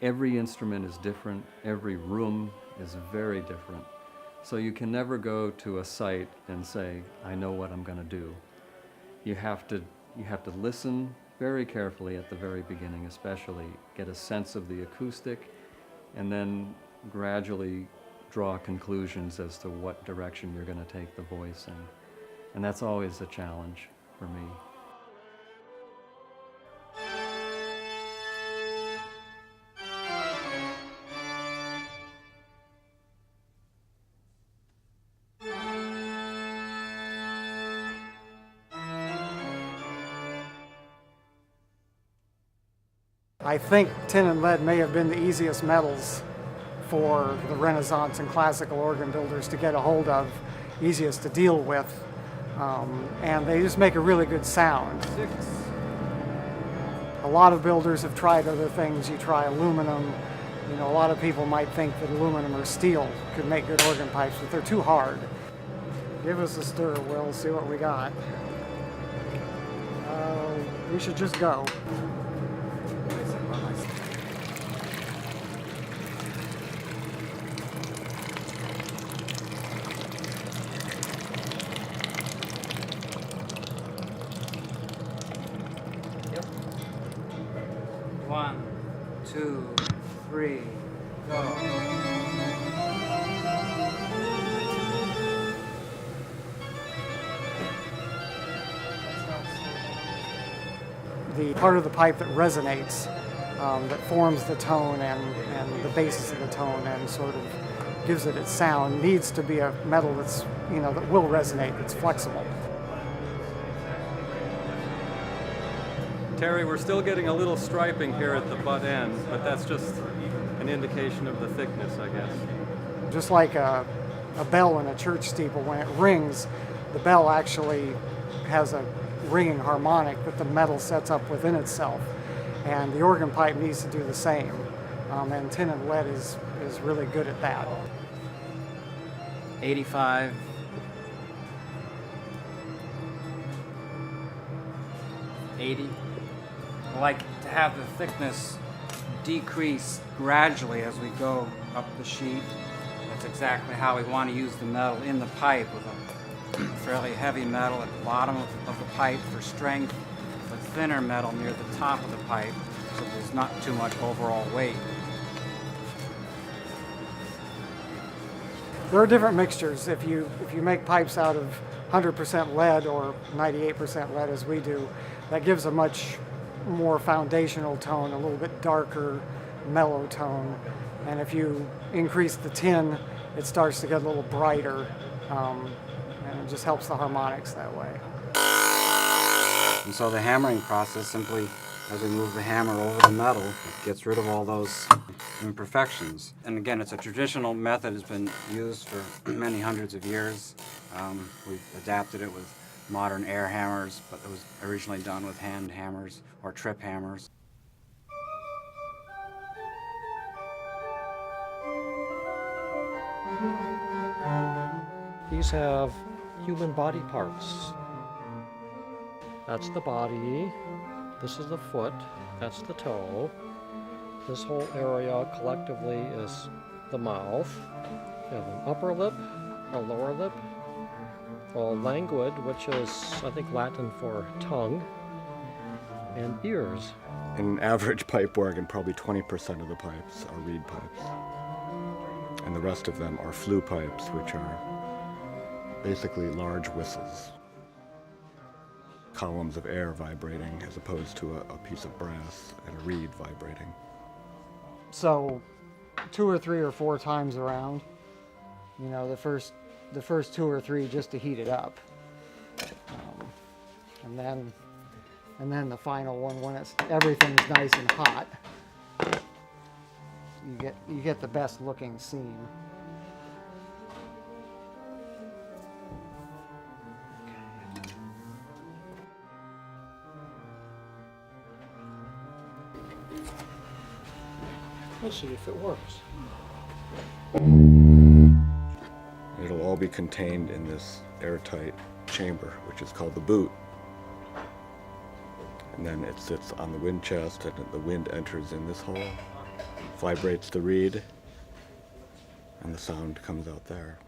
Every instrument is different, every room is very different. So you can never go to a site and say, I know what I'm going to do. You have to listen very carefully at the very beginning, especially get a sense of the acoustic, and then gradually draw conclusions as to what direction you're going to take the voice in. And that's always a challenge for me. I think tin and lead may have been the easiest metals for the Renaissance and classical organ builders to get a hold of, easiest to deal with, and they just make a really good sound. A lot of builders have tried other things. You try aluminum. You know, a lot of people might think that aluminum or steel could make good organ pipes, but they're too hard. Give us a stir, Will, see what we got. We should just go. One, two, three, go. The part of the pipe that resonates, that forms the tone and the basis of the tone and sort of gives it its sound, needs to be a metal that's, you know, that will resonate, that's flexible. Terry, we're still getting a little striping here at the butt end, but that's just an indication of the thickness, I guess. Just like a bell in a church steeple, when it rings, the bell actually has a ringing harmonic that the metal sets up within itself. And the organ pipe needs to do the same. And tin and lead is really good at that. 85. 80. I like to have the thickness decrease gradually as we go up the sheet. That's exactly how we want to use the metal in the pipe, with a fairly heavy metal at the bottom of the pipe for strength, but thinner metal near the top of the pipe so there's not too much overall weight. There are different mixtures. If you make pipes out of 100% lead or 98% lead as we do, that gives a much more foundational tone, a little bit darker, mellow tone. And if you increase the tin, it starts to get a little brighter, and it just helps the harmonics that way. And so the hammering process, simply as we move the hammer over the metal, gets rid of all those imperfections. And again, it's a traditional method, has been used for many hundreds of years. We've adapted it with modern air hammers, but it was originally done with hand hammers or trip hammers. These have human body parts. That's the body, this is the foot, that's the toe. This whole area collectively is the mouth. You have an upper lip, a lower lip, a languid, which is, I think, Latin for tongue, and ears. In an average pipe organ, probably 20% of the pipes are reed pipes. And the rest of them are flue pipes, which are basically large whistles. Columns of air vibrating as opposed to a piece of brass and a reed vibrating. So 2 or 3 or 4 times around, you know, the first 2 or 3 just to heat it up. And then the final one, when everything's nice and hot, you get the best looking seam. Let's see if it works. It'll all be contained in this airtight chamber, which is called the boot. And then it sits on the wind chest, and the wind enters in this hole vibrates the reed, and the sound comes out there.